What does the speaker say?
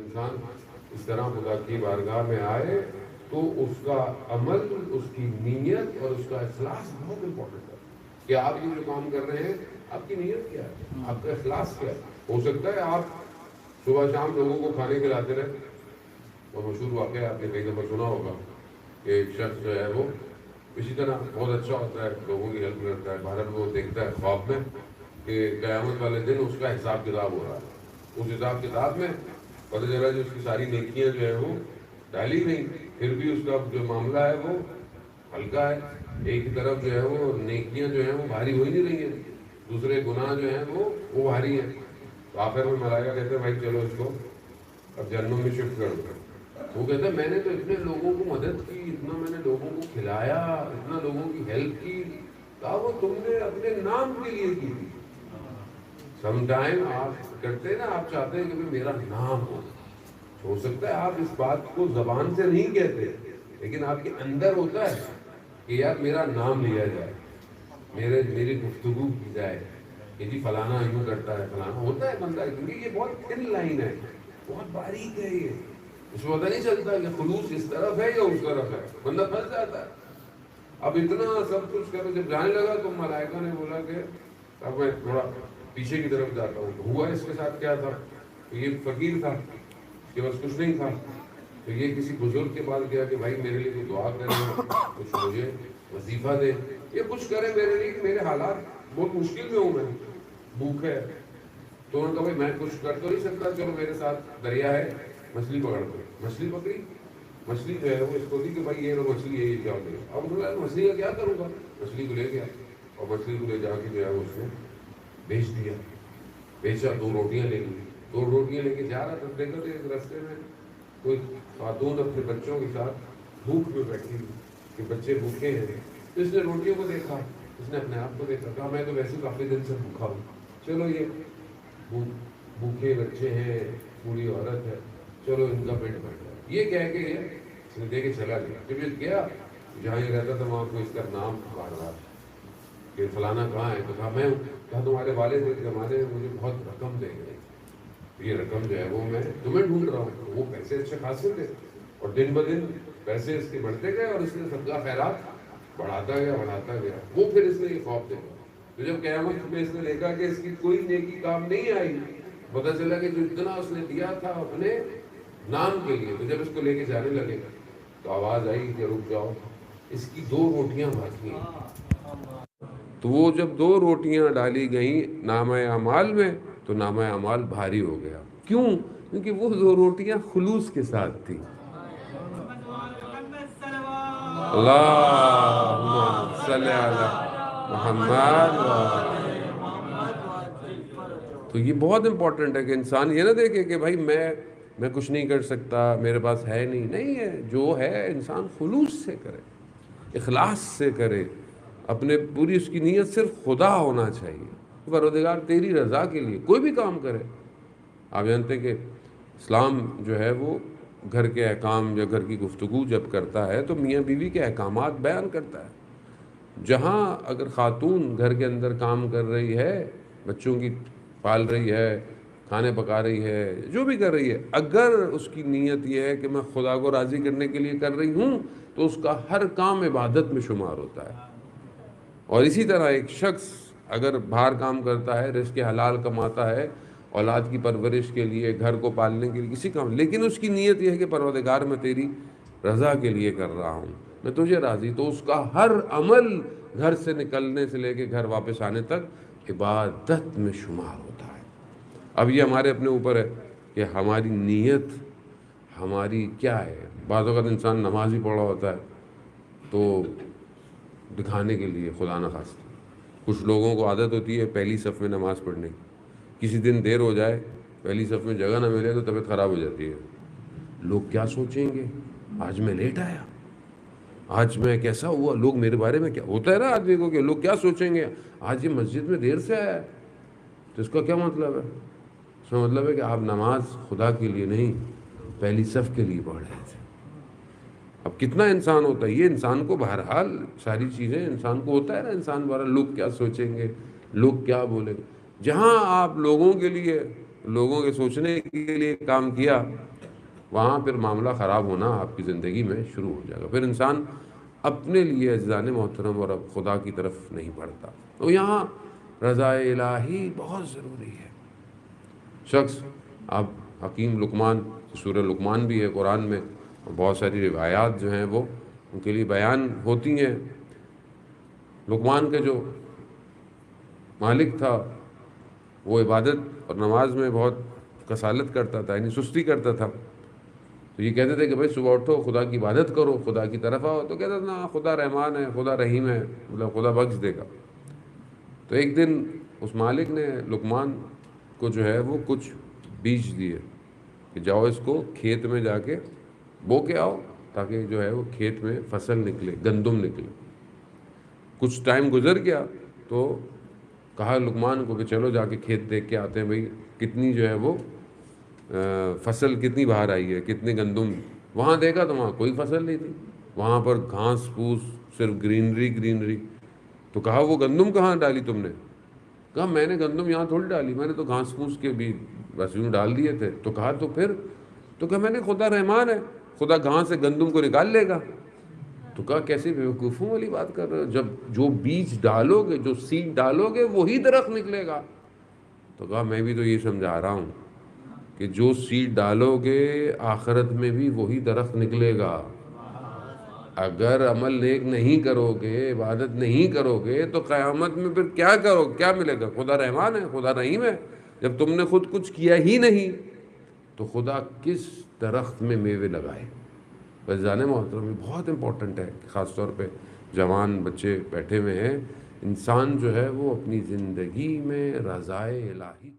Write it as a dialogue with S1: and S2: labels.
S1: انسان اس طرح خدا کی بارگاہ میں آئے تو اس کا عمل، اس کی نیت اور اس کا اخلاص بہت امپورٹنٹ ہے کہ آپ یہ جو کام کر رہے ہیں آپ کی نیت کیا ہے، آپ کا اخلاص کیا ہے. ہو سکتا ہے آپ صبح شام لوگوں کو کھانے کھلاتے رہے. اور مشہور واقعہ آپ نے کئی دفعہ سنا ہوگا کہ ایک شخص جو ہے وہ اسی طرح بہت اچھا ہوتا ہے، لوگوں کی ہیلپ کرتا ہے. بھارت میں وہ دیکھتا ہے خواب میں کہ قیامت والے دن اس کا حساب کتاب ہو رہا ہے. اس حساب کتاب میں پتہ چلا جو اس کی ساری نیکیاں جو ہیں وہ ڈالی نہیں، پھر بھی اس کا جو معاملہ ہے وہ ہلکا ہے. ایک ہی طرف جو ہے وہ نیکیاں جو ہیں وہ بھاری ہو ہی نہیں رہی ہیں، دوسرے گناہ جو ہیں وہ بھاری ہیں. تو آخر میں ملائکہ کہتے ہیں بھائی چلو اس کو اب جہنم میں شفٹ کر دو. وہ کہتا ہے میں نے تو اتنے لوگوں کو مدد کی، اتنا میں نے لوگوں کو کھلایا، اتنا لوگوں کی ہیلپ کی. کہا وہ تم نے اپنے نام کے لیے کی تھی. سم ٹائم آپ کرتے ہیں نا، آپ چاہتے ہیں کہ میرا نام ہو سکتا ہے آپ اس بات کو زبان سے نہیں کہتے لیکن آپ کے اندر ہوتا ہے کہ یار میرا نام لیا جائے، میری گفتگو کی جائے کہ جی فلانا یوں کرتا ہے، فلانا ہوتا ہے بندہ. کیونکہ یہ بہت تھن لائن ہے، بہت باریک ہے، یہ اس کو پتہ نہیں چلتا کہ خلوص اس طرف ہے یا اس طرف ہے، بندہ پھنس جاتا ہے. اب اتنا سب کچھ کرو، جب جانے لگا تو ملائکہ نے بولا کہ اب میں تھوڑا پیچھے کی طرف جاتا ہوں. تو ہوا اس کے ساتھ کیا تھا، یہ فقیر تھا، اس کے پاس کچھ نہیں تھا. تو یہ کسی بزرگ کے پاس گیا کہ بھائی میرے لیے کوئی دعا کرے، کچھ مجھے وظیفہ دے، یہ کچھ کرے میرے لیے، کہ میرے حالات بہت مشکل میں ہوں، میں بھوک ہے. تو انہوں نے کہا بھائی میں کچھ کر تو نہیں سکتا، چلو میرے ساتھ دریا ہے، مچھلی پکڑ دو. مچھلی پکڑی، مچھلی جو ہے وہ اس کو دی کہ بھائی یہ لو مچھلی ہے، یہ جاؤ لے. اب انہوں نے مچھلی کا کیا کروں گا، مچھلی کو لے گیا اور مچھلی کو لے جا کے جو ہے اس نے بیچ دیا. بیچا، 2 روٹیاں لے لی. 2 روٹیاں لے کے جا رہا تھا، دیکھا تو ایک راستے میں کوئی خاتون اپنے بچوں کے ساتھ بھوک میں بیٹھی کہ بچے بھوکے ہیں. تو اس نے روٹیوں کو دیکھا، اس نے اپنے آپ کو دیکھا، کہا میں تو ویسے کافی دن سے بھوکا ہوں، چلو یہ بھوکے بچے ہیں، بوڑھی عورت ہے، چلو ان کا پیٹ بھر جائے. یہ کہہ کے اس نے دے کے چلا گیا. جب یہ گیا جہاں یہ رہتا تھا وہاں کو اس کا نام پکار رہا کہ فلانا کہاں ہے. تو کہا میں ہوں. کہا تمہارے والد ایک زمانے میں مجھے بہت رقم دے گئے، یہ رقم جو ہے وہ میں تمہیں ڈھونڈ رہا ہوں. وہ پیسے اچھے خاصے تھے اور دن بدن پیسے اس کے بڑھتے گئے اور اس نے صدقہ خیرات بڑھاتا گیا. وہ پھر اس نے یہ خواب دیکھا. تو جب قیامت میں اس نے دیکھا کہ اس کی کوئی نیکی کام نہیں آئی، پتہ چلا کہ جو اتنا اس نے دیا تھا اپنے نام کے لیے. تو جب اس کو لے کے جانے لگے تو آواز آئی کہ رک جاؤ، اس کی 2 روٹیاں باقی ہیں. تو وہ جب 2 روٹیاں ڈالی گئیں نامہ اعمال میں تو نامہ اعمال بھاری ہو گیا. کیوں؟ کیونکہ وہ 2 روٹیاں خلوص کے ساتھ تھیں. اللہم صلی علی محمد. تو یہ بہت امپورٹنٹ ہے کہ انسان یہ نہ دیکھے کہ بھائی میں کچھ نہیں کر سکتا، میرے پاس ہے نہیں ہے. جو ہے انسان خلوص سے کرے، اخلاص سے کرے، اپنے پوری اس کی نیت صرف خدا ہونا چاہیے. پروردگار تیری رضا کے لیے کوئی بھی کام کرے. آپ جانتے ہیں کہ اسلام جو ہے وہ گھر کے احکام یا گھر کی گفتگو جب کرتا ہے تو میاں بیوی کے احکامات بیان کرتا ہے. جہاں اگر خاتون گھر کے اندر کام کر رہی ہے، بچوں کی پال رہی ہے، کھانے پکا رہی ہے، جو بھی کر رہی ہے، اگر اس کی نیت یہ ہے کہ میں خدا کو راضی کرنے کے لیے کر رہی ہوں تو اس کا ہر کام عبادت میں شمار ہوتا ہے. اور اسی طرح ایک شخص اگر باہر کام کرتا ہے، رزق حلال کماتا ہے اولاد کی پرورش کے لیے، گھر کو پالنے کے لیے، کسی کام، لیکن اس کی نیت یہ ہے کہ پروردگار میں تیری رضا کے لیے کر رہا ہوں، میں تجھے راضی، تو اس کا ہر عمل گھر سے نکلنے سے لے کے گھر واپس آنے تک عبادت میں شمار ہوتا ہے. اب یہ ہمارے اپنے اوپر ہے کہ ہماری نیت ہماری کیا ہے. بعض اوقات انسان نماز ہی پڑھا ہوتا ہے تو دکھانے کے لیے، خدا نخواستہ کچھ لوگوں کو عادت ہوتی ہے پہلی صف میں نماز پڑھنے کی. کسی دن دیر ہو جائے، پہلی صف میں جگہ نہ ملے تو طبیعت خراب ہو جاتی ہے. لوگ کیا سوچیں گے، آج میں لیٹ آیا، آج میں کیسا ہوا، لوگ میرے بارے میں کیا ہوتا ہے نا آدمی کو کہ لوگ کیا سوچیں گے، آج یہ مسجد میں دیر سے آیا ہے. تو اس کا کیا مطلب ہے؟ اس کا مطلب ہے کہ آپ نماز خدا کے لیے نہیں، پہلی صف کے لیے پڑھ رہے تھے. اب کتنا انسان ہوتا ہے، یہ انسان کو بہرحال ساری چیزیں انسان کو ہوتا ہے نا، انسان بہرحال لوگ کیا سوچیں گے، لوگ کیا بولیں گے. جہاں آپ لوگوں کے لیے، لوگوں کے سوچنے کے لیے کام کیا وہاں پھر معاملہ خراب ہونا آپ کی زندگی میں شروع ہو جائے گا، پھر انسان اپنے لیے عزیزان محترم اور اب خدا کی طرف نہیں بڑھتا۔ تو یہاں رضا الہی بہت ضروری ہے۔ شخص اب حکیم لقمان، سورہ لقمان بھی ہے قرآن میں، اور بہت ساری روایات جو ہیں وہ ان کے لیے بیان ہوتی ہیں۔ لقمان کے جو مالک تھا وہ عبادت اور نماز میں بہت کسالت کرتا تھا، یعنی سستی کرتا تھا، تو یہ کہتے تھے کہ بھائی صبح اٹھو، خدا کی عبادت کرو، خدا کی طرف آؤ، تو کہتا تھا نا خدا رحمان ہے، خدا رحیم ہے، مطلب خدا بخش دے گا۔ تو ایک دن اس مالک نے لقمان کو جو ہے وہ کچھ بیج دیے کہ جاؤ اس کو کھیت میں جا کے بو کے آؤ، تاکہ جو ہے وہ کھیت میں فصل نکلے، گندم نکلے۔ کچھ ٹائم گزر گیا تو کہا لقمان کو کہ چلو جا کے کھیت دیکھ کے آتے ہیں بھئی کتنی جو ہے وہ فصل کتنی باہر آئی ہے، کتنے گندم۔ وہاں دیکھا تو وہاں کوئی فصل نہیں تھی، وہاں پر گھاس پھوس، صرف گرینری گرینری۔ تو کہا وہ گندم کہاں ڈالی تم نے؟ کہا میں نے گندم یہاں تھوڑی ڈالی، میں نے تو گھاس پھوس کے بھی بس یوں ڈال دیے تھے۔ تو کہا تو پھر؟ تو کہا میں نے خدا رحمان ہے، خدا گھاس سے گندم کو نکال لے گا۔ تو کہا کیسی بیوقوفوں والی بات کر رہے ہو، جب جو بیج ڈالو گے، جو سیڈ ڈالو گے وہی درخت نکلے گا۔ تو کہا میں بھی تو یہ سمجھا رہا ہوں کہ جو سیڈ ڈالو گے آخرت میں بھی وہی درخت نکلے گا۔ اگر عمل نیک نہیں کرو گے، عبادت نہیں کرو گے، تو قیامت میں پھر کیا کرو، کیا ملے گا؟ خدا رحمان ہے، خدا رحیم ہے۔ جب تم نے خود کچھ کیا ہی نہیں تو خدا کس درخت میں میوے لگائے؟ بس جانے محترم یہ بہت امپورٹنٹ ہے، خاص طور پہ جوان بچے بیٹھے ہوئے ہیں، انسان جو ہے وہ اپنی زندگی میں رضائے الہی